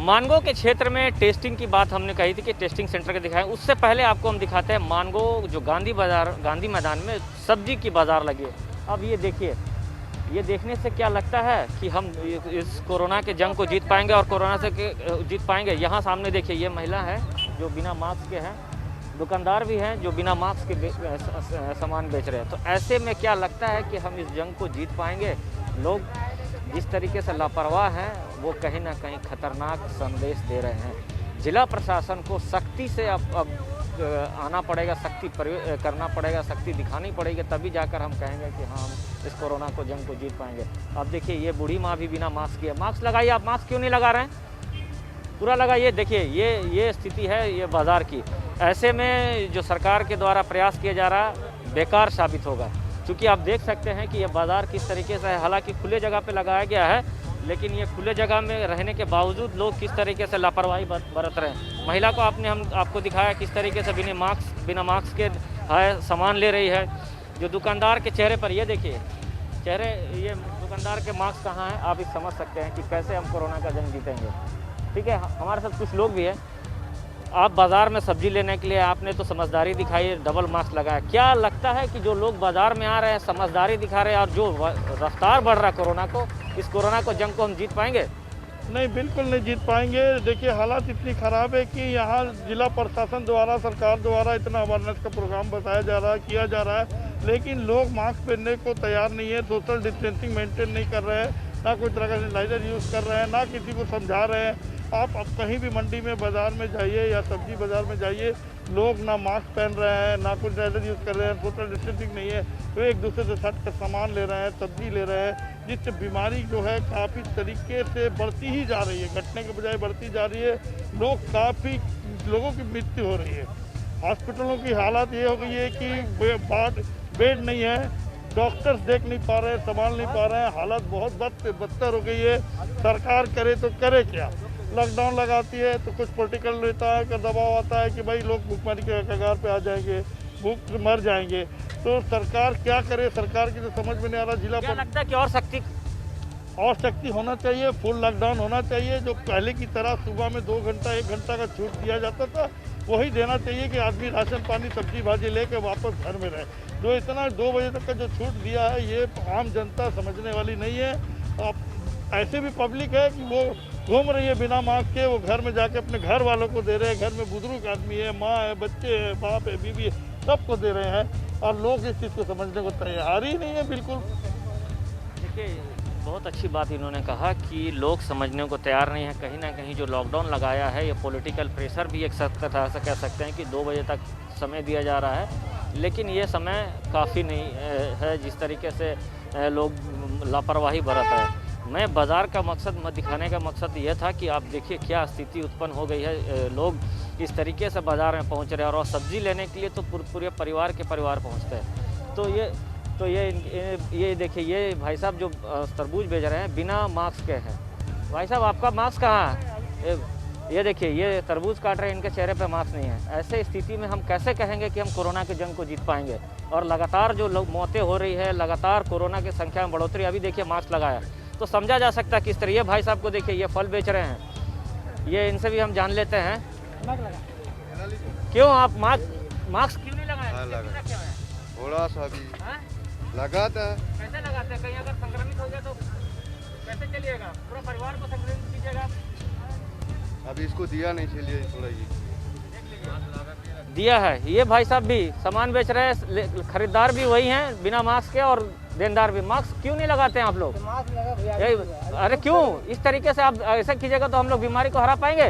मानगो के क्षेत्र में टेस्टिंग की बात हमने कही थी कि टेस्टिंग सेंटर के दिखाएं। उससे पहले आपको हम दिखाते हैं मानगो जो गांधी मैदान में सब्जी की बाज़ार लगी है। अब ये देखिए, ये देखने से क्या लगता है कि हम इस कोरोना के जंग को जीत पाएंगे और कोरोना से जीत पाएंगे। यहाँ सामने देखिए, ये महिला है जो बिना मास्क के हैं, दुकानदार भी हैं जो बिना मास्क के सामान बेच रहे हैं। तो ऐसे में क्या लगता है कि हम इस जंग को जीत पाएंगे? लोग जिस तरीके से लापरवाह हैं वो कहीं ना कहीं खतरनाक संदेश दे रहे हैं। जिला प्रशासन को सख्ती से अब आना पड़ेगा, सख्ती करना पड़ेगा, सख्ती दिखानी पड़ेगी, तभी जाकर हम कहेंगे कि हाँ, हम इस कोरोना को जंग को जीत पाएंगे। अब देखिए, ये बूढ़ी माँ भी बिना मास्क की है। मास्क लगाइए, आप मास्क क्यों नहीं लगा रहे हैं? पूरा लगाइए। देखिए, ये स्थिति है ये बाज़ार की। ऐसे में जो सरकार के द्वारा प्रयास किया जा रहा बेकार साबित होगा, क्योंकि आप देख सकते हैं कि ये बाज़ार किस तरीके से है। हालांकि खुले जगह पे लगाया गया है, लेकिन ये खुले जगह में रहने के बावजूद लोग किस तरीके से लापरवाही बरत रहे हैं। महिला को हम आपको दिखाया किस तरीके से बिना मास्क के सामान ले रही है। जो दुकानदार के चेहरे पर, ये देखिए ये दुकानदार के मास्क कहाँ हैं, आप इस समझ सकते हैं कि कैसे हम कोरोना का जंग जीतेंगे। ठीक है, हमारे साथ कुछ लोग भी हैं। आप बाज़ार में सब्जी लेने के लिए आपने तो समझदारी दिखाई, डबल मास्क लगाया। क्या लगता है कि जो लोग बाज़ार में आ रहे हैं समझदारी दिखा रहे हैं और जो रफ्तार बढ़ रहा है कोरोना को, इस कोरोना को जंग को हम जीत पाएंगे? नहीं, बिल्कुल नहीं जीत पाएंगे। देखिए, हालात इतनी ख़राब है कि यहाँ जिला प्रशासन द्वारा, सरकार द्वारा इतना अवेयरनेस का प्रोग्राम बताया जा रहा है, किया जा रहा है, लेकिन लोग मास्क पहनने को तैयार नहीं है, सोशल डिस्टेंसिंग मेंटेन नहीं कर रहे हैं, ना कोई तरह का सैनिटाइजर यूज़ कर रहे हैं, ना किसी को समझा रहे हैं। आप अब कहीं भी मंडी में, बाज़ार में जाइए या सब्जी बाज़ार में जाइए, लोग ना मास्क पहन रहे हैं, ना कुछ सैनिटाइजर यूज़ कर रहे हैं, सोशल डिस्टेंसिंग नहीं है, तो एक दूसरे से सट कर सामान ले रहे हैं, सब्जी ले रहे हैं, जिससे बीमारी जो है काफ़ी तरीके से बढ़ती ही जा रही है, घटने के बजाय बढ़ती जा रही है। काफ़ी लोगों की मृत्यु हो रही है। हॉस्पिटलों की हालत ये हो गई है कि बेड नहीं है, डॉक्टर्स देख नहीं पा रहे हैं, संभाल नहीं पा रहे हैं, हालत बहुत बदतर हो गई है। सरकार करे तो करे क्या? लॉकडाउन लगाती है तो कुछ पॉलिटिकल रहता है, का दबाव आता है कि भाई लोग भूखमरी के कगार पे आ जाएंगे, भूख से मर जाएंगे। तो सरकार क्या करे? सरकार की तो समझ में नहीं आ रहा। जिला क्या लगता है कि और सख्ती होना चाहिए, फुल लॉकडाउन होना चाहिए। जो पहले की तरह सुबह में 2 घंटा 1 घंटा का छूट दिया जाता था, वही देना चाहिए कि आदमी राशन पानी सब्जी भाजी लेके वापस घर में रहे। जो इतना 2 बजे तक का जो छूट दिया है, ये आम जनता समझने वाली नहीं है। अब ऐसे भी पब्लिक है कि वो घूम रही है बिना मास्क के, वो घर में जाके अपने घर वालों को दे रहे हैं। घर में बुजुर्ग आदमी है, माँ है, बच्चे हैं, बाप है, बीवी है, सबको दे रहे हैं, और लोग इस चीज़ को समझने को तैयार ही नहीं है बिल्कुल। देखिए, बहुत अच्छी बात इन्होंने कहा कि लोग समझने को तैयार नहीं है। कहीं ना कहीं जो लॉकडाउन लगाया है, ये पॉलिटिकल प्रेशर भी एक तरह से कह सकते हैं कि 2 बजे तक समय दिया जा रहा है, लेकिन ये समय काफ़ी नहीं है जिस तरीके से लोग लापरवाही बरत रहे हैं। मैं बाज़ार का मकसद दिखाने का मकसद ये था कि आप देखिए क्या स्थिति उत्पन्न हो गई है। लोग इस तरीके से बाज़ार में पहुंच रहे हैं, और सब्ज़ी लेने के लिए तो पूरे परिवार के परिवार पहुंचते हैं। तो ये देखिए, ये भाई साहब जो तरबूज बेच रहे हैं बिना मास्क के हैं। भाई साहब, आपका मास्क कहाँ है? ये देखिए, ये तरबूज काट रहे हैं, इनके चेहरे पे मास्क नहीं है। ऐसे स्थिति में हम कैसे कहेंगे कि हम कोरोना के जंग को जीत पाएंगे? और लगातार जो मौतें हो रही है, लगातार कोरोना की संख्या में बढ़ोतरी, अभी देखिए मास्क लगाया तो समझा जा सकता है किस तरह। ये भाई साहब को देखिए, ये फल बेच रहे हैं, ये इनसे भी हम जान लेते हैं। क्यों आप मास्क क्यों नहीं लगाए? थोड़ा सा भी लगाता है। कैसे लगाते हैं? कहीं अगर संक्रमित हो गया तो कैसे चलिएगा? पूरा परिवार को संक्रमित कीजिएगा। अभी इसको दिया नहीं, चलिए थोड़ा ये दिया है। ये भाई साहब भी सामान बेच रहे हैं, खरीदार भी वही हैं बिना मास्क के, और देनदार भी। मास्क क्यों नहीं लगाते हैं आप लोग? अरे क्यों इस तरीके से आप ऐसा कीजिएगा तो हम लोग बीमारी को हरा पाएंगे?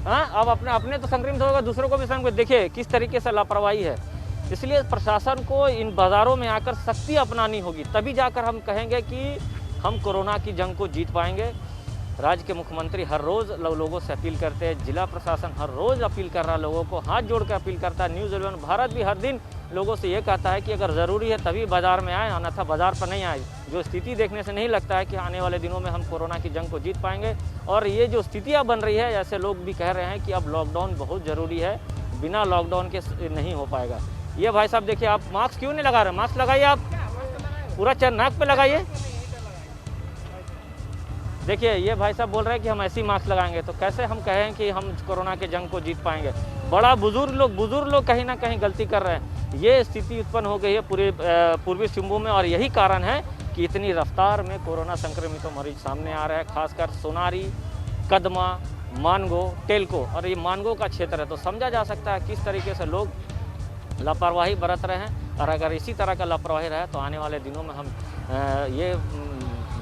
हाँ, अब अपने तो संक्रमित होगा, दूसरों को भी संक्रमित। देखिए किस तरीके से लापरवाही है। इसलिए प्रशासन को इन बाज़ारों में आकर सख्ती अपनानी होगी, तभी जाकर हम कहेंगे कि हम कोरोना की जंग को जीत पाएंगे। राज्य के मुख्यमंत्री हर रोज़ लोगों से अपील करते हैं, जिला प्रशासन हर रोज़ अपील कर रहा है, लोगों को हाथ जोड़ कर अपील करता है। न्यूज़ 11 भारत भी हर दिन लोगों से ये कहता है कि अगर ज़रूरी है तभी बाज़ार में आए, अन्यथा बाज़ार पर नहीं आए। जो स्थिति देखने से नहीं लगता है कि आने वाले दिनों में हम कोरोना की जंग को जीत पाएंगे। और ये जो स्थितियाँ बन रही है, ऐसे लोग भी कह रहे हैं कि अब लॉकडाउन बहुत ज़रूरी है, बिना लॉकडाउन के नहीं हो पाएगा। ये भाई साहब देखिए, आप मास्क क्यों नहीं लगा रहे? मास्क लगाइए, आप पूरा नाक पे लगाइए। देखिए ये भाई साहब बोल रहे हैं कि हम ऐसे ही मास्क लगाएंगे, तो कैसे हम कहें कि हम कोरोना के जंग को जीत पाएंगे। बुजुर्ग लोग कहीं ना कहीं गलती कर रहे हैं। ये स्थिति उत्पन्न हो गई है पूरे पूर्वी सिंहभूम में, और यही कारण है कि इतनी रफ्तार में कोरोना संक्रमितों मरीज सामने आ रहे हैं, खासकर सोनारी, कदमा, मानगो, टेलको, और ये मानगो का क्षेत्र है। तो समझा जा सकता है किस तरीके से लोग लापरवाही बरत रहे हैं, और अगर इसी तरह का लापरवाही रहे तो आने वाले दिनों में हम ये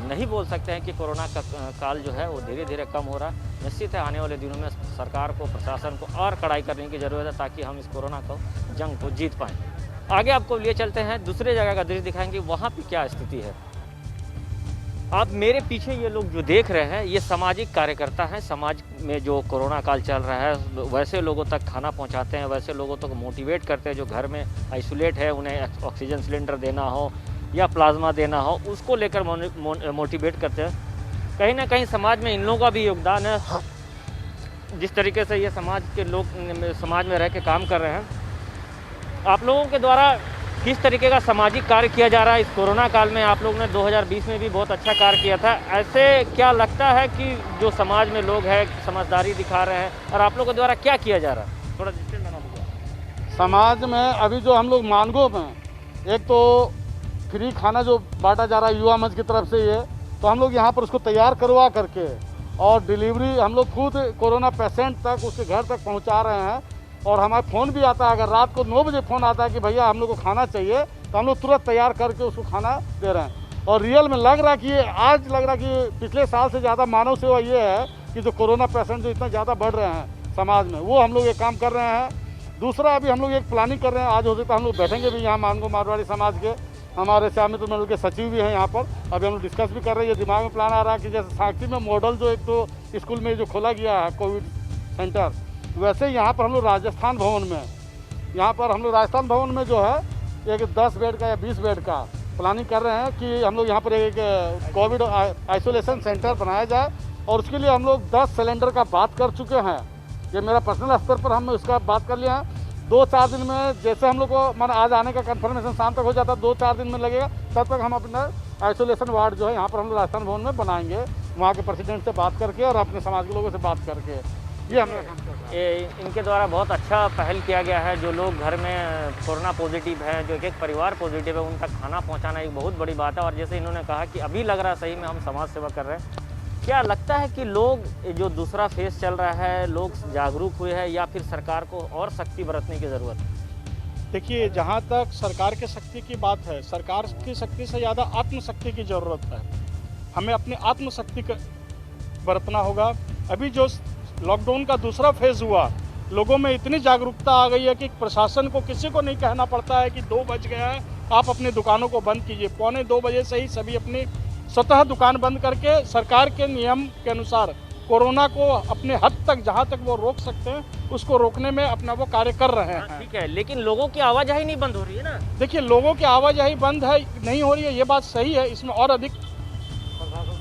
नहीं बोल सकते हैं कि कोरोना का काल जो है वो धीरे धीरे कम हो रहा है। निश्चित है आने वाले दिनों में सरकार को, प्रशासन को और कड़ाई करने की ज़रूरत है, ताकि हम इस कोरोना को जंग को जीत पाएँ। आगे आपको लिए चलते हैं, दूसरे जगह का दृश्य दिखाएंगे, वहाँ पर क्या स्थिति है। आप मेरे पीछे ये लोग जो देख रहे हैं, ये सामाजिक कार्यकर्ता हैं। समाज में जो कोरोना काल चल रहा है, वैसे लोगों तक खाना पहुंचाते हैं, वैसे लोगों तक मोटिवेट करते हैं जो घर में आइसोलेट है, उन्हें ऑक्सीजन सिलेंडर देना हो या प्लाज्मा देना हो, उसको लेकर मोटिवेट करते हैं। कहीं ना कहीं समाज में इन लोगों का भी योगदान है। जिस तरीके से ये समाज के लोग समाज में रह के काम कर रहे हैं, आप लोगों के द्वारा किस तरीके का सामाजिक कार्य किया जा रहा है इस कोरोना काल में। आप लोगों ने 2020 में भी बहुत अच्छा कार्य किया था। ऐसे क्या लगता है कि जो समाज में लोग हैं समझदारी दिखा रहे हैं, और आप लोगों के द्वारा क्या किया जा रहा है, थोड़ा डिटेल बना दीजिए। समाज में अभी जो हम लोग मानगो में एक तो फ्री खाना जो बांटा जा रहा है युवा मंच की तरफ से, ये तो हम लोग यहाँ पर उसको तैयार करवा करके और डिलीवरी हम लोग खुद कोरोना पेशेंट तक उसके घर तक पहुँचा रहे हैं। और हमारा फ़ोन भी आता है, अगर रात को 9 बजे फ़ोन आता है कि भैया हम लोग को खाना चाहिए, तो हम लोग तुरंत तैयार करके उसको खाना दे रहे हैं। और रियल में लग रहा है कि आज लग रहा है कि पिछले साल से ज़्यादा मानव सेवा ये है कि जो कोरोना पेशेंट जो इतना ज़्यादा बढ़ रहे हैं समाज में, वो हम लोग ये काम कर रहे हैं। दूसरा अभी हम लोग एक प्लानिंग कर रहे हैं, आज हो सकता है हम लोग बैठेंगे भी यहाँ मानगो मारवाड़ी समाज के, हमारे श्यामित्र मंडल के सचिव भी हैं यहाँ पर। अभी हम लोग डिस्कस भी कर रहे हैं। ये दिमाग में प्लान आ रहा है कि जैसे साक्षी में मॉडल जो एक तो स्कूल में जो खोला गया है कोविड सेंटर, वैसे यहाँ पर हम लोग राजस्थान भवन में जो है एक 10 बेड का या 20 बेड का प्लानिंग कर रहे हैं कि हम लोग यहाँ पर एक कोविड आइसोलेशन सेंटर बनाया जाए। और उसके लिए हम लोग 10 सिलेंडर का बात कर चुके हैं। ये मेरा पर्सनल स्तर पर हम उसका बात कर लिया है। 2-4 दिन में जैसे हम लोग को माना आज आने का कंफर्मेशन शाम तक हो जाता है, 2-4 दिन में लगेगा, तब तक हम अपना आइसोलेशन वार्ड जो है यहाँ पर हम लोग राजस्थान भवन में बनाएंगे, वहाँ के प्रेसिडेंट से बात करके और अपने समाज के लोगों से बात करके। ये हमें इनके द्वारा बहुत अच्छा पहल किया गया है। जो लोग घर में कोरोना पॉजिटिव हैं, जो एक परिवार पॉजिटिव है, उन तक खाना पहुंचाना एक बहुत बड़ी बात है। और जैसे इन्होंने कहा कि अभी लग रहा है सही में हम समाज सेवा कर रहे हैं। क्या लगता है कि लोग जो दूसरा फेज चल रहा है, लोग जागरूक हुए हैं, या फिर सरकार को और सख्ती बरतने की ज़रूरत है? देखिए, जहाँ तक सरकार की शक्ति की बात है, सरकार की शक्ति से ज़्यादा आत्मशक्ति की ज़रूरत है। हमें अपनी आत्मशक्ति का बरतना होगा। अभी जो लॉकडाउन का दूसरा फेज़ हुआ, लोगों में इतनी जागरूकता आ गई है कि प्रशासन को किसी को नहीं कहना पड़ता है कि 2 बज गया है, आप अपनी दुकानों को बंद कीजिए। 1:45 बजे से ही सभी अपनी स्वतः दुकान बंद करके सरकार के नियम के अनुसार कोरोना को अपने हद तक, जहां तक वो रोक सकते हैं, उसको रोकने में अपना वो कार्य कर रहे हैं। ठीक है, लेकिन लोगों की आवाजाही नहीं बंद हो रही है ना। देखिए, लोगों की आवाजाही बंद है नहीं हो रही है, ये बात सही है। इसमें और अधिक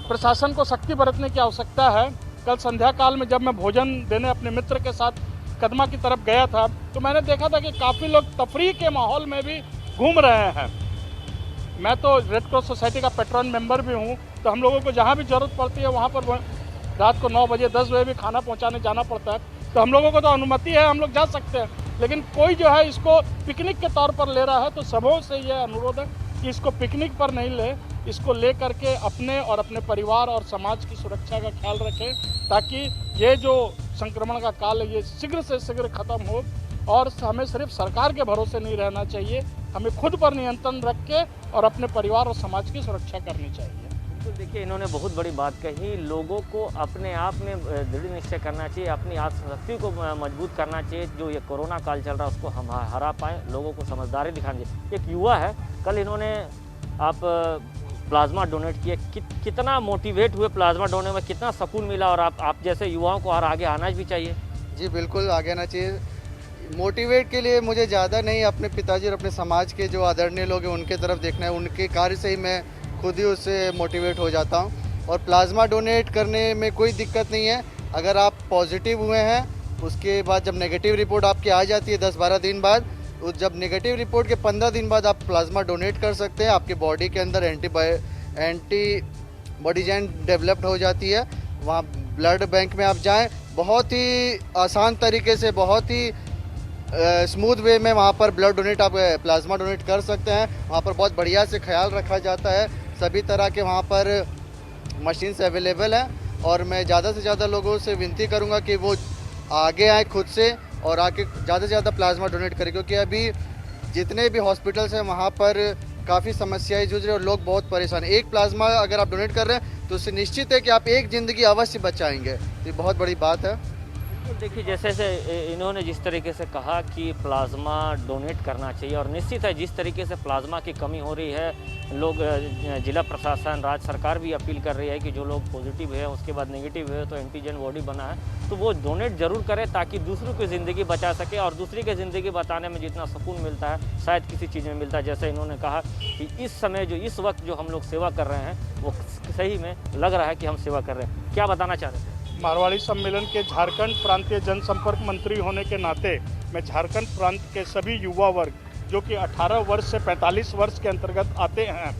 प्रशासन को सख्ती बरतने की आवश्यकता है। कल संध्या काल में जब मैं भोजन देने अपने मित्र के साथ कदमा की तरफ गया था, तो मैंने देखा था कि काफ़ी लोग तफरीह के माहौल में भी घूम रहे हैं। मैं तो रेड क्रॉस सोसाइटी का पेट्रन मेंबर भी हूं, तो हम लोगों को जहां भी ज़रूरत पड़ती है वहां पर रात को 9 बजे 10 बजे भी खाना पहुंचाने जाना पड़ता है। तो हम लोगों को तो अनुमति है, हम लोग जा सकते हैं। लेकिन कोई जो है इसको पिकनिक के तौर पर ले रहा है, तो सबों से यह अनुरोध है कि इसको पिकनिक पर नहीं ले, इसको ले करके अपने और अपने परिवार और समाज की सुरक्षा का ख्याल रखें, ताकि ये जो संक्रमण का काल है ये शीघ्र से शीघ्र खत्म हो। और हमें सिर्फ सरकार के भरोसे नहीं रहना चाहिए, हमें खुद पर नियंत्रण रख के और अपने परिवार और समाज की सुरक्षा करनी चाहिए। तो देखिए, इन्होंने बहुत बड़ी बात कही। लोगों को अपने आप में दृढ़ निश्चय करना चाहिए, अपनी आत्मशक्ति को मजबूत करना चाहिए। जो ये कोरोना काल चल रहा है उसको हम हरा पाएँ, लोगों को समझदारी दिखानी चाहिए। एक युवा है, कल इन्होंने आप प्लाज्मा डोनेट किए, कितना मोटिवेट हुए प्लाज्मा डोनेट में, कितना सुकून मिला। और आप जैसे युवाओं को और आगे आना भी चाहिए। जी बिल्कुल, आगे आना चाहिए। मोटिवेट के लिए मुझे ज़्यादा नहीं, अपने पिताजी और अपने समाज के जो आदरणीय लोग हैं उनके तरफ देखना है। उनके कार्य से ही मैं खुद ही उससे मोटिवेट हो जाता हूँ। और प्लाज्मा डोनेट करने में कोई दिक्कत नहीं है। अगर आप पॉजिटिव हुए हैं, उसके बाद जब नेगेटिव रिपोर्ट आपकी आ जाती है 10-12 दिन बाद, जब नेगेटिव रिपोर्ट के 15 दिन बाद आप प्लाज्मा डोनेट कर सकते हैं। आपके बॉडी के अंदर एंटी बॉडी जैन डेवलप्ड हो जाती है। वहाँ ब्लड बैंक में आप जाएं, बहुत ही आसान तरीके से, बहुत ही स्मूथ वे में वहाँ पर ब्लड डोनेट, आप प्लाज्मा डोनेट कर सकते हैं। वहाँ पर बहुत बढ़िया से ख्याल रखा जाता है, सभी तरह के वहाँ पर मशीन्स अवेलेबल हैं। और मैं ज़्यादा से ज़्यादा लोगों से विनती करूँगा कि वो आगे आए खुद से और आके ज़्यादा से ज़्यादा प्लाज्मा डोनेट करें, क्योंकि अभी जितने भी हॉस्पिटल्स हैं वहाँ पर काफ़ी समस्याएं जूझ रही हैं और लोग बहुत परेशान हैं। एक प्लाज्मा अगर आप डोनेट कर रहे हैं तो उससे निश्चित है कि आप एक ज़िंदगी अवश्य बचाएंगे। तो ये बहुत बड़ी बात है। तो देखिए, जैसे इन्होंने जिस तरीके से कहा कि प्लाज्मा डोनेट करना चाहिए, और निश्चित है जिस तरीके से प्लाज्मा की कमी हो रही है, लोग जिला प्रशासन, राज्य सरकार भी अपील कर रही है कि जो लोग पॉजिटिव है उसके बाद नेगेटिव है तो एंटीजन बॉडी बना है तो वो डोनेट ज़रूर करें, ताकि दूसरों की ज़िंदगी बचा सके। और दूसरी की ज़िंदगी बचाने में जितना सुकून मिलता है शायद किसी चीज़ में मिलता है। जैसे इन्होंने कहा कि इस समय इस वक्त जो हम लोग सेवा कर रहे हैं वो सही में लग रहा है कि हम सेवा कर रहे हैं। क्या बताना चाह रहे थे? मारवाड़ी सम्मेलन के झारखंड प्रांतीय जनसंपर्क मंत्री होने के नाते मैं झारखंड प्रांत के सभी युवा वर्ग जो कि 18 वर्ष से 45 वर्ष के अंतर्गत आते हैं,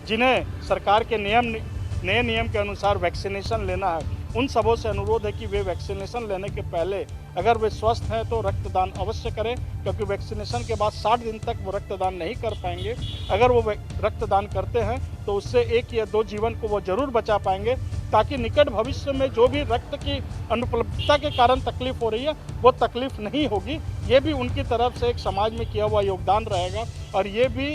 जिन्हें सरकार के नए नियम के अनुसार वैक्सीनेशन लेना है, उन सबों से अनुरोध है कि वे वैक्सीनेशन लेने के पहले अगर वे स्वस्थ हैं तो रक्तदान अवश्य करें, क्योंकि वैक्सीनेशन के बाद 60 दिन तक वो रक्तदान नहीं कर पाएंगे। अगर वो रक्तदान करते हैं तो उससे 1 या 2 जीवन को वो जरूर बचा पाएंगे, ताकि निकट भविष्य में जो भी रक्त की अनुपलब्धता के कारण तकलीफ हो रही है वो तकलीफ नहीं होगी। ये भी उनकी तरफ से एक समाज में किया हुआ योगदान रहेगा और ये भी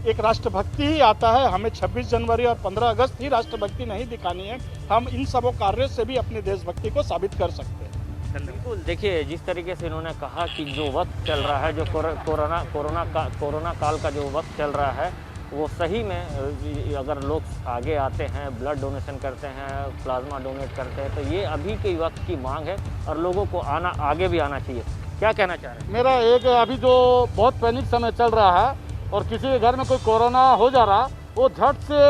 एक राष्ट्रभक्ति ही आता है। हमें 26 जनवरी और 15 अगस्त ही राष्ट्रभक्ति नहीं दिखानी है, हम इन सबों कार्यों से भी अपनी देशभक्ति को साबित कर सकते हैं। बिल्कुल, देखिए जिस तरीके से इन्होंने कहा कि जो वक्त चल रहा है, जो कोरोना काल का जो वक्त चल रहा है, वो सही में अगर लोग आगे आते हैं, ब्लड डोनेशन करते हैं, प्लाज्मा डोनेट करते हैं, तो ये अभी के वक्त की मांग है और लोगों को आगे भी आना चाहिए। क्या कहना चाह रहे हैं? मेरा एक अभी जो बहुत पैनिक समय चल रहा है और किसी के घर में कोई कोरोना हो जा रहा, वो झट से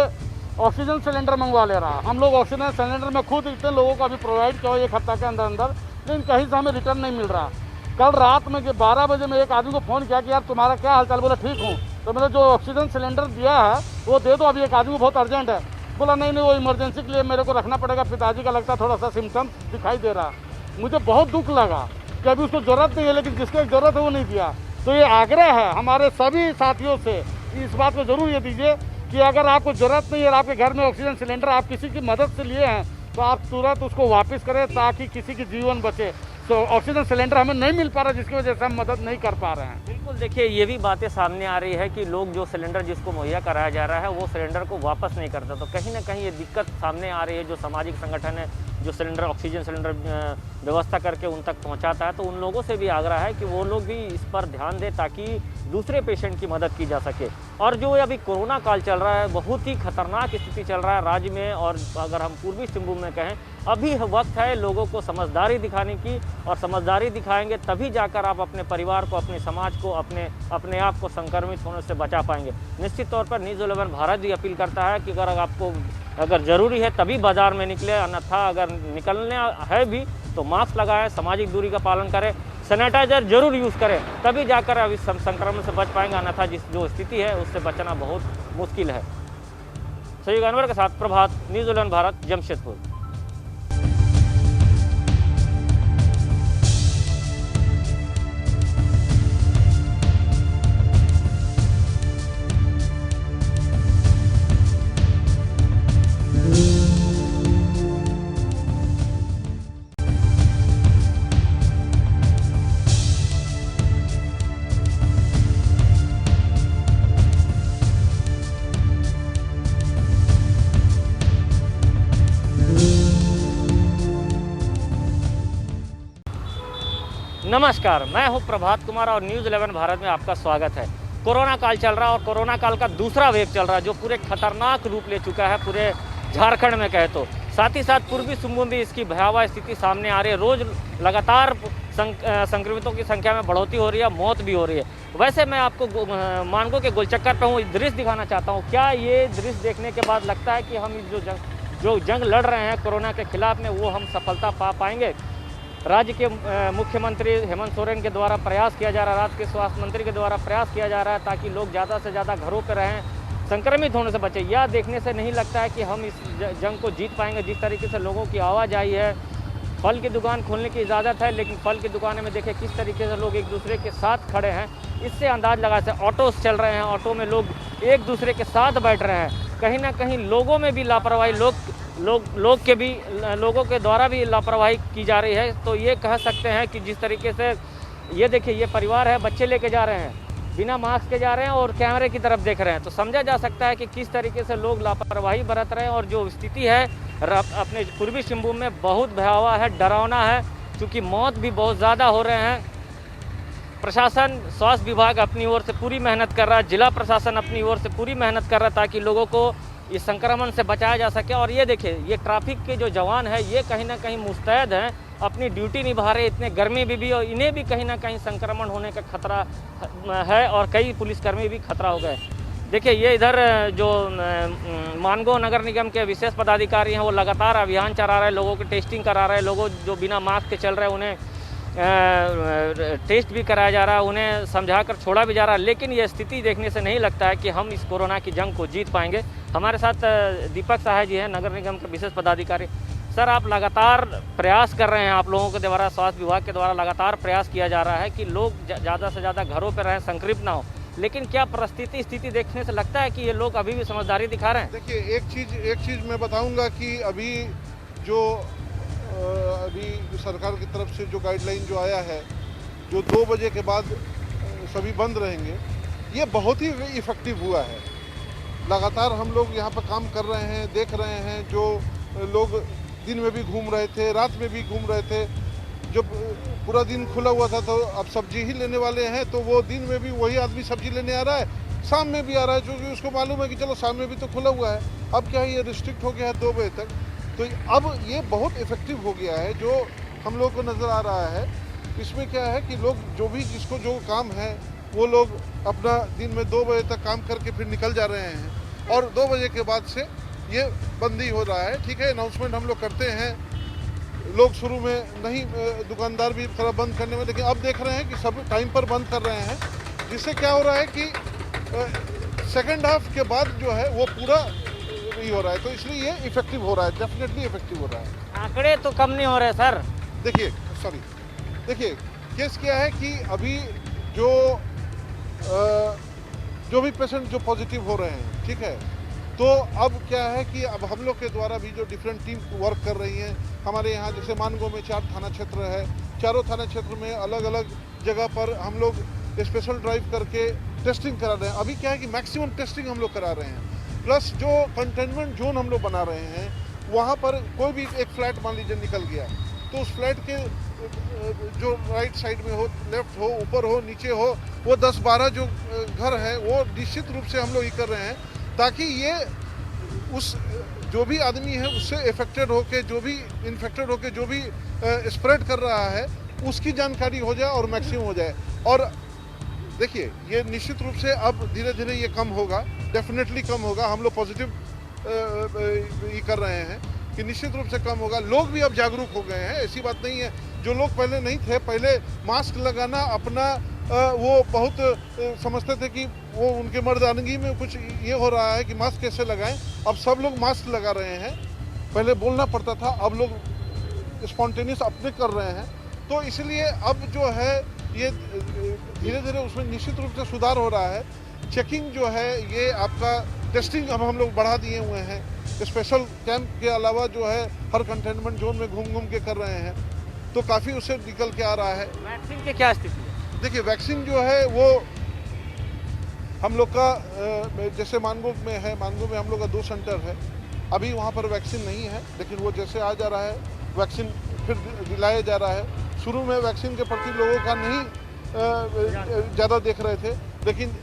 ऑक्सीजन सिलेंडर मंगवा ले रहा। हम लोग ऑक्सीजन सिलेंडर में खुद इतने लोगों को अभी प्रोवाइड किया 1 हफ्ता के अंदर, लेकिन कहीं से हमें रिटर्न नहीं मिल रहा। कल रात में 12 बजे में एक आदमी को फ़ोन किया कि यार तुम्हारा क्या हाल चाल? बोला ठीक हूँ। तो मैंने जो ऑक्सीजन सिलेंडर दिया है वो दे दो, अभी एक आदमी को बहुत अर्जेंट है। बोला नहीं वो इमरजेंसी के लिए मेरे को रखना पड़ेगा, पिताजी का लगता थोड़ा सा सिम्टम्स दिखाई दे रहा। मुझे बहुत दुख लगा कि अभी उसको ज़रूरत नहीं है, लेकिन जिसको ज़रूरत है वो नहीं दिया। तो ये आग्रह है हमारे सभी साथियों से, इस बात को ज़रूर ये दीजिए कि अगर आपको ज़रूरत नहीं है और आपके घर में ऑक्सीजन सिलेंडर आप किसी की मदद से लिए हैं तो आप तुरंत उसको वापस करें, ताकि किसी की जीवन बचे। तो ऑक्सीजन सिलेंडर हमें नहीं मिल पा रहा, जिसकी वजह से हम मदद नहीं कर पा रहे हैं। बिल्कुल, देखिए ये भी बातें सामने आ रही है कि लोग जो सिलेंडर जिसको मुहैया कराया जा रहा है वो सिलेंडर को वापस नहीं करते। तो कहीं ना कहीं ये दिक्कत सामने आ रही है। जो सामाजिक संगठन है जो सिलेंडर, ऑक्सीजन सिलेंडर व्यवस्था करके उन तक पहुंचाता है, तो उन लोगों से भी आग्रह है कि वो लोग भी इस पर ध्यान दें ताकि दूसरे पेशेंट की मदद की जा सके। और जो अभी कोरोना काल चल रहा है, बहुत ही खतरनाक स्थिति चल रहा है राज्य में, और अगर हम पूर्वी सिंहभूम में कहें, अभी वक्त है लोगों को समझदारी दिखाने की, और समझदारी दिखाएंगे तभी जाकर आप अपने परिवार को, अपने समाज को, अपने आप को संक्रमित होने से बचा पाएंगे। निश्चित तौर पर न्यूज़ 11 भारत भी अपील करता है कि अगर ज़रूरी है तभी बाज़ार में निकले, अन्यथा अगर निकलना है भी तो मास्क लगाएं, सामाजिक दूरी का पालन करें, सैनिटाइजर जरूर यूज़ करें, तभी जाकर अब इस संक्रमण से बच पाएंगे। अन्यथा जो स्थिति है उससे बचना बहुत मुश्किल है। सहयोग अनवर के साथ प्रभात, न्यूज़ 11 भारत, जमशेदपुर। नमस्कार, मैं हूं प्रभात कुमार और न्यूज़ 11 भारत में आपका स्वागत है। कोरोना काल चल रहा है और कोरोना काल का दूसरा वेव चल रहा है जो पूरे खतरनाक रूप ले चुका है पूरे झारखंड में कहे तो। साथ ही साथ पूर्वी सिंहभूम भी इसकी भयावह स्थिति सामने आ रही है। रोज़ लगातार संक्रमितों की संख्या में बढ़ोतरी हो रही है, मौत भी हो रही है। वैसे मैं आपको मानगो के गोलचक्कर पर हूँ, दृश्य दिखाना चाहता हूँ। क्या ये दृश्य देखने के बाद लगता है कि हम जो जंग लड़ रहे हैं कोरोना के खिलाफ में, वो हम सफलता पा पाएंगे? राज्य के मुख्यमंत्री हेमंत सोरेन के द्वारा प्रयास किया जा रहा है, राज्य के स्वास्थ्य मंत्री के द्वारा प्रयास किया जा रहा है ताकि लोग ज़्यादा से ज़्यादा घरों पर रहें, संक्रमित होने से बचे। यह देखने से नहीं लगता है कि हम इस जंग को जीत पाएंगे। जिस तरीके से लोगों की आवाजाही है, फल की दुकान खोलने की इजाज़त है, लेकिन फल की दुकान में देखें किस तरीके से लोग एक दूसरे के साथ खड़े हैं, इससे अंदाज लगा सकते। ऑटो चल रहे हैं, ऑटो में लोग एक दूसरे के साथ बैठ रहे हैं। कहीं ना कहीं लोगों में भी लापरवाही, लोगों के द्वारा भी लापरवाही की जा रही है। तो ये कह सकते हैं कि जिस तरीके से ये देखिए, ये परिवार है, बच्चे लेके जा रहे हैं, बिना मास्क के जा रहे हैं और कैमरे की तरफ देख रहे हैं, तो समझा जा सकता है कि किस तरीके से लोग लापरवाही बरत रहे हैं। और जो स्थिति है अपने पूर्वी सिंहभूम में बहुत भयावह है, डरावना है, क्योंकि मौत भी बहुत ज़्यादा हो रहे हैं। प्रशासन, स्वास्थ्य विभाग अपनी ओर से पूरी मेहनत कर रहा है, जिला प्रशासन अपनी ओर से पूरी मेहनत कर रहा है ताकि लोगों को इस संक्रमण से बचाया जा सके। और ये देखिए, ये ट्रैफिक के जो जवान हैं, ये कहीं ना कहीं मुस्तैद हैं, अपनी ड्यूटी निभा रहे, इतने गर्मी में भी, और इन्हें भी कहीं ना कहीं संक्रमण होने का खतरा है और कई पुलिसकर्मी भी खतरा हो गए। देखिए, ये इधर जो मानगो नगर निगम के विशेष पदाधिकारी हैं, वो लगातार अभियान चला रहे हैं, लोगों की टेस्टिंग करा रहे हैं। लोगों जो बिना मास्क के चल रहे हैं उन्हें टेस्ट भी कराया जा रहा है, उन्हें समझा कर छोड़ा भी जा रहा है। लेकिन ये स्थिति देखने से नहीं लगता है कि हम इस कोरोना की जंग को जीत पाएंगे। हमारे साथ दीपक सहाय जी हैं, नगर निगम के विशेष पदाधिकारी। सर, आप लगातार प्रयास कर रहे हैं, आप लोगों के द्वारा, स्वास्थ्य विभाग के द्वारा लगातार प्रयास किया जा रहा है कि लोग ज़्यादा से ज़्यादा घरों पर रहें, संक्रमित ना हो। लेकिन क्या स्थिति देखने से लगता है कि ये लोग अभी भी समझदारी दिखा रहे हैं? देखिए, एक चीज़ मैं बताऊंगा कि अभी सरकार की तरफ से जो गाइडलाइन जो आया है, जो 2 बजे के बाद सभी बंद रहेंगे, ये बहुत ही इफ़ेक्टिव हुआ है। लगातार हम लोग यहाँ पर काम कर रहे हैं, देख रहे हैं, जो लोग दिन में भी घूम रहे थे, रात में भी घूम रहे थे। जब पूरा दिन खुला हुआ था तो अब सब्जी ही लेने वाले हैं, तो वो दिन में भी वही आदमी सब्जी लेने आ रहा है, शाम में भी आ रहा है, क्योंकि उसको मालूम है कि चलो शाम में भी तो खुला हुआ है। अब क्या है, ये रिस्ट्रिक्ट हो गया है 2 बजे तक, तो अब ये बहुत इफेक्टिव हो गया है जो हम लोग को नज़र आ रहा है। इसमें क्या है कि लोग जो भी जिसको जो काम है, वो लोग अपना दिन में 2 बजे तक काम करके फिर निकल जा रहे हैं, और 2 बजे के बाद से ये बंदी हो रहा है। ठीक है, अनाउंसमेंट हम लोग करते हैं, लोग शुरू में नहीं, दुकानदार भी थोड़ा बंद करने में, लेकिन अब देख रहे हैं कि सब टाइम पर बंद कर रहे हैं, जिससे क्या हो रहा है कि सेकेंड हाफ के बाद जो है वो पूरा ही हो रहा है। तो इसलिए ये इफेक्टिव हो रहा है, डेफिनेटली इफेक्टिव हो रहा है। आंकड़े तो कम नहीं हो रहे सर। देखिए केस क्या है कि अभी जो भी पेशेंट जो पॉजिटिव हो रहे हैं, ठीक है, तो अब क्या है कि अब हम लोग के द्वारा भी जो डिफरेंट टीम वर्क कर रही हैं, हमारे यहाँ जैसे मानगो में 4 थाना क्षेत्र है, चारों थाना क्षेत्र में अलग अलग जगह पर हम लोग स्पेशल ड्राइव करके टेस्टिंग करा रहे हैं। अभी क्या है कि मैक्सिमम टेस्टिंग हम लोग करा रहे हैं, प्लस जो कंटेनमेंट जोन हम लोग बना रहे हैं, वहाँ पर कोई भी एक फ्लैट मान लीजिए निकल गया, तो उस फ्लैट के जो राइट साइड में हो, लेफ्ट हो, ऊपर हो, नीचे हो, वो 10-12 जो घर है वो निश्चित रूप से हम लोग ये कर रहे हैं, ताकि ये उस जो भी आदमी है उससे इफेक्टेड होके, जो भी इन्फेक्टेड होके, जो भी स्प्रेड कर रहा है, उसकी जानकारी हो जाए और मैक्सिमम हो जाए। और देखिए, ये निश्चित रूप से अब धीरे धीरे ये कम होगा, डेफिनेटली कम होगा। हम लोग पॉजिटिव ये कर रहे हैं कि निश्चित रूप से कम होगा। लोग भी अब जागरूक हो गए हैं, ऐसी बात नहीं है। जो लोग पहले नहीं थे, पहले मास्क लगाना अपना वो बहुत समझते थे कि वो उनके मर्दानगी में कुछ ये हो रहा है कि मास्क कैसे लगाएं। अब सब लोग मास्क लगा रहे हैं, पहले बोलना पड़ता था, अब लोग स्पॉन्टेनियस अपने कर रहे हैं। तो इसलिए अब जो है ये धीरे धीरे उसमें निश्चित रूप से सुधार हो रहा है। चेकिंग जो है, ये आपका टेस्टिंग अब हम लोग बढ़ा दिए हुए हैं, स्पेशल कैंप के अलावा जो है हर कंटेनमेंट जोन में घूम घूम के कर रहे हैं, तो काफ़ी उससे निकल के आ रहा है। वैक्सीन की क्या स्थिति है? देखिए, वैक्सीन जो है वो हम लोग का जैसे मानगो में है, मानगो में हम लोग का 2 सेंटर है, अभी वहाँ पर वैक्सीन नहीं है, लेकिन वो जैसे आ जा रहा है वैक्सीन फिर दिलाया जा रहा है। शुरू में वैक्सीन के प्रति लोगों का नहीं ज़्यादा देख रहे थे, लेकिन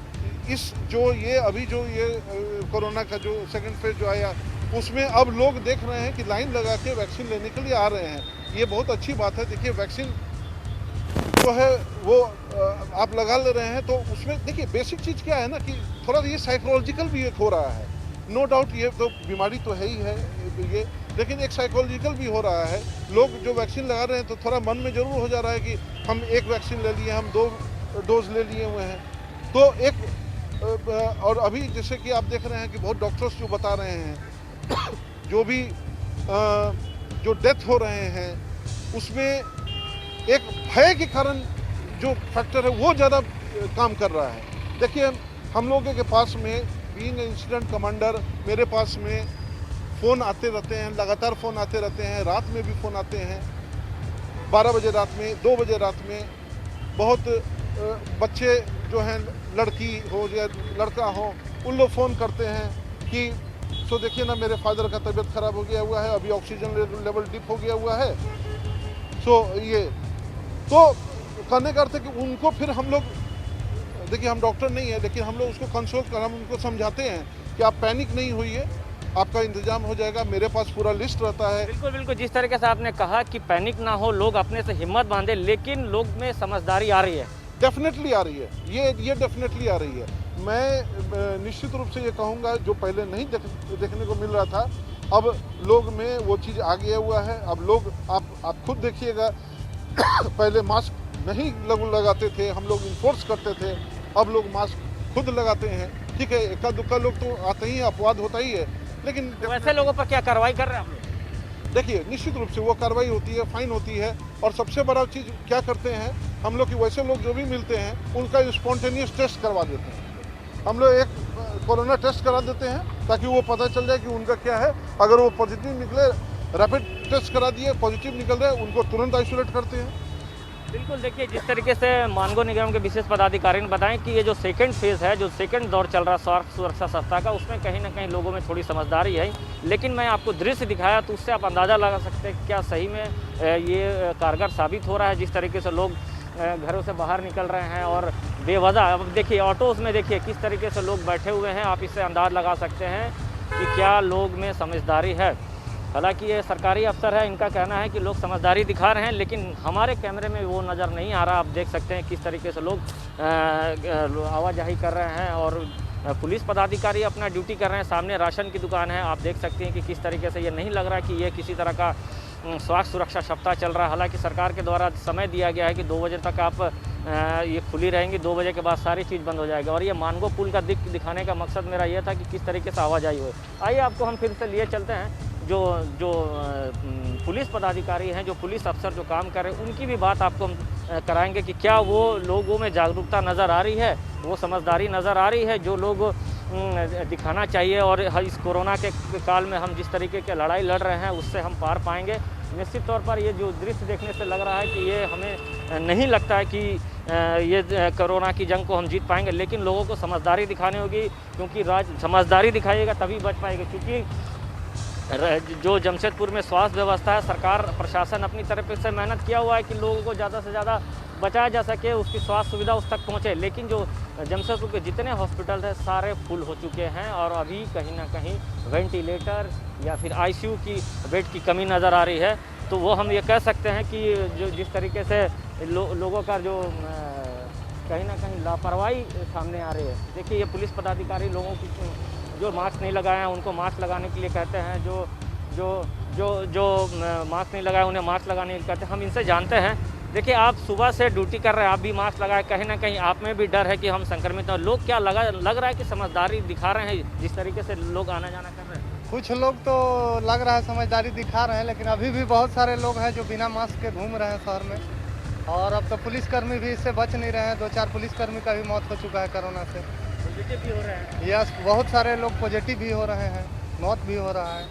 इस जो ये अभी जो ये कोरोना का जो सेकंड फेज जो आया, उसमें अब लोग देख रहे हैं कि लाइन लगा के वैक्सीन लेने के लिए आ रहे हैं। ये बहुत अच्छी बात है। देखिए, वैक्सीन जो है वो आप लगा ले रहे हैं, तो उसमें देखिए बेसिक चीज़ क्या है ना कि थोड़ा ये साइकोलॉजिकल भी एक हो रहा है। नो डाउट ये तो बीमारी तो है ही है ये, लेकिन एक साइकोलॉजिकल भी हो रहा है। लोग जो वैक्सीन लगा रहे हैं तो थोड़ा मन में ज़रूर हो जा रहा है कि हम 1 वैक्सीन ले लिए, हम 2 डोज ले लिए हुए हैं, तो एक और अभी जैसे कि आप देख रहे हैं कि बहुत डॉक्टर्स जो बता रहे हैं जो भी जो डेथ हो रहे हैं उसमें एक भय के कारण जो फैक्टर है वो ज़्यादा काम कर रहा है। देखिए हम लोगों के पास में बीइंग इंसिडेंट कमांडर मेरे पास में फ़ोन आते रहते हैं, लगातार फ़ोन आते रहते हैं, रात में भी फ़ोन आते हैं, 12 बजे रात में, 2 बजे रात में। बहुत बच्चे जो हैं, लड़की हो या लड़का हो, उन लोग फ़ोन करते हैं कि सो देखिए ना मेरे फादर का तबीयत ख़राब हो गया हुआ है, अभी ऑक्सीजन लेवल डिप हो गया हुआ है। सो ये तो कहने का अर्थ है कि उनको फिर हम लोग, देखिए हम डॉक्टर नहीं है लेकिन हम लोग उसको कंसोल कर, हम उनको समझाते हैं कि आप पैनिक नहीं होइए, आपका इंतजाम हो जाएगा, मेरे पास पूरा लिस्ट रहता है। बिल्कुल बिल्कुल, जिस तरीके से आपने कहा कि पैनिक ना हो, लोग अपने से हिम्मत बांधे, लेकिन लोग में समझदारी आ रही है। डेफिनेटली आ रही है, ये डेफिनेटली आ रही है। मैं निश्चित रूप से ये कहूँगा जो पहले नहीं देखने को मिल रहा था, अब लोग में वो चीज़ आ गया हुआ है। अब लोग आप खुद देखिएगा पहले मास्क नहीं लगाते थे, हम लोग इन्फोर्स करते थे, अब लोग मास्क खुद लगाते हैं। ठीक है, इक्का दुक्का लोग तो आते ही, अपवाद होता ही है, लेकिन तो वैसे लोगों पर क्या कार्रवाई कर रहे हैं आप लोग? देखिए निश्चित रूप से वो कार्रवाई होती है, फाइन होती है। और सबसे बड़ा चीज़ क्या करते हैं हम लोग कि वैसे लोग जो भी मिलते हैं उनका स्पॉन्टेनियस टेस्ट करवा देते हैं। हम लोग एक कोरोना टेस्ट करा देते हैं ताकि वो पता चल जाए कि उनका क्या है। अगर वो पॉजिटिव निकले, रैपिड टेस्ट करा दिए, पॉजिटिव निकल रहे, उनको तुरंत आइसोलेट करते हैं। बिल्कुल, देखिए जिस तरीके से मानगो निगम के विशेष पदाधिकारी ने बताएं कि ये जो सेकंड फेज़ है, जो सेकंड दौर चल रहा है स्वास्थ्य सुरक्षा सप्ताह का, उसमें कहीं ना कहीं लोगों में थोड़ी समझदारी है। लेकिन मैं आपको दृश्य दिखाया तो उससे आप अंदाज़ा लगा सकते हैं क्या सही में ये कारगर साबित हो रहा है। जिस तरीके से लोग घरों से बाहर निकल रहे हैं और बेवजह, अब देखिए ऑटोज़ में देखिए किस तरीके से लोग बैठे हुए हैं, आप इससे अंदाज़ लगा सकते हैं कि क्या लोग में समझदारी है। हालांकि ये सरकारी अफसर है, इनका कहना है कि लोग समझदारी दिखा रहे हैं, लेकिन हमारे कैमरे में वो नज़र नहीं आ रहा। आप देख सकते हैं किस तरीके से लोग आवाजाही कर रहे हैं और पुलिस पदाधिकारी अपना ड्यूटी कर रहे हैं। सामने राशन की दुकान है, आप देख सकते हैं कि किस तरीके से ये नहीं लग रहा कि ये किसी तरह का स्वास्थ्य सुरक्षा सप्ताह चल रहा है। हालांकि सरकार के द्वारा समय दिया गया है कि 2 बजे तक आप ये खुली रहेंगी, 2 बजे के बाद सारी चीज़ बंद हो जाएगी। और ये मानगो पुल का दिखाने का मकसद मेरा ये था कि किस तरीके से आवाजाही हो। आइए आपको हम फिर से लिए चलते हैं जो पुलिस पदाधिकारी हैं, जो पुलिस अफसर जो काम कर रहे हैं, उनकी भी बात आपको हम कराएंगे कि क्या वो लोगों में जागरूकता नज़र आ रही है, वो समझदारी नज़र आ रही है जो लोग दिखाना चाहिए। और इस कोरोना के काल में हम जिस तरीके की लड़ाई लड़ रहे हैं उससे हम पार पाएंगे। निश्चित तौर पर ये जो दृश्य देखने से लग रहा है कि ये हमें नहीं लगता है कि ये कोरोना की जंग को हम जीत पाएंगे, लेकिन लोगों को समझदारी दिखानी होगी, क्योंकि समझदारी दिखाइएगा तभी बच पाएंगे। क्योंकि जो जमशेदपुर में स्वास्थ्य व्यवस्था है, सरकार प्रशासन अपनी तरफ से मेहनत किया हुआ है कि लोगों को ज़्यादा से ज़्यादा बचाया जा सके, उसकी स्वास्थ्य सुविधा उस तक पहुँचे। लेकिन जो जमशेदपुर के जितने हॉस्पिटल हैं सारे फुल हो चुके हैं और अभी कहीं ना कहीं वेंटिलेटर या फिर आईसीयू की बेड की कमी नज़र आ रही है। तो वो हम ये कह सकते हैं कि जो जिस तरीके से लोगों का जो कहीं ना कहीं लापरवाही सामने आ रही है। देखिए ये पुलिस पदाधिकारी लोगों की जो मास्क नहीं लगाए हैं उनको मास्क लगाने के लिए कहते हैं, जो मास्क नहीं लगाए उन्हें मास्क लगाने के लिए कहते हैं। हम इनसे जानते हैं। देखिए आप सुबह से ड्यूटी कर रहे हैं, आप भी मास्क लगाए, कहीं ना कहीं आप में भी डर है कि हम संक्रमित हैं। लोग क्या लग रहा है कि समझदारी दिखा रहे हैं जिस तरीके से लोग आना जाना कर रहे हैं? कुछ लोग तो लग रहा है समझदारी दिखा रहे हैं, लेकिन अभी भी बहुत सारे लोग हैं जो बिना मास्क के घूम रहे हैं शहर में। और अब तो पुलिसकर्मी भी इससे बच नहीं रहे हैं। 2-4 पुलिसकर्मी का भी मौत हो चुका है कोरोना से। पॉजिटिव भी हो रहे हैं। यस, बहुत सारे लोग पॉजिटिव भी हो रहे हैं, मौत भी हो रहा है।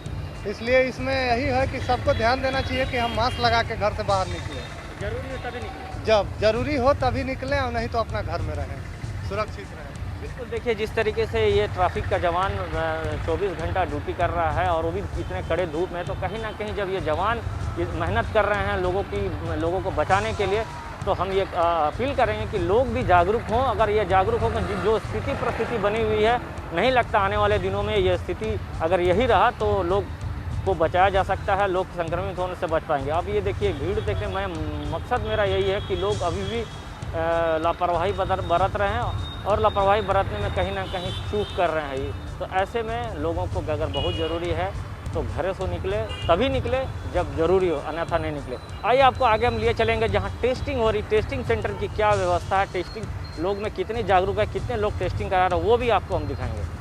इसलिए इसमें यही है कि सबको ध्यान देना चाहिए कि हम मास्क लगा के घर से बाहर निकलें। जरूरी है तभी निकले, जब जरूरी हो तभी निकलें, और नहीं तो अपना घर में रहें, सुरक्षित रहें। बिल्कुल। देखिए जिस तरीके से ये ट्रैफिक का जवान 24 घंटा ड्यूटी कर रहा है और वो भी इतने कड़े धूप में, तो कहीं ना कहीं जब ये जवान मेहनत कर रहे हैं लोगों को बचाने के लिए, तो हम ये अपील करेंगे कि लोग भी जागरूक हों। अगर ये जागरूक होकर जो परिस्थिति बनी हुई है, नहीं लगता आने वाले दिनों में ये स्थिति अगर यही रहा तो लोग को बचाया जा सकता है, लोग संक्रमित होने से बच पाएंगे। अब ये देखिए भीड़ देखिए, मकसद मेरा यही है कि लोग अभी भी लापरवाही बरत रहे हैं और लापरवाही बरतने में कहीं ना कहीं चूक कर रहे हैं। तो ऐसे में लोगों को अगर बहुत ज़रूरी है तो घरों से निकले, तभी निकले जब ज़रूरी हो, अन्यथा नहीं निकले। आइए आपको आगे हम लिए चलेंगे जहां टेस्टिंग हो रही, टेस्टिंग सेंटर की क्या व्यवस्था है, टेस्टिंग लोग में कितने जागरूक है, कितने लोग टेस्टिंग करा रहे हैं, वो भी आपको हम दिखाएंगे।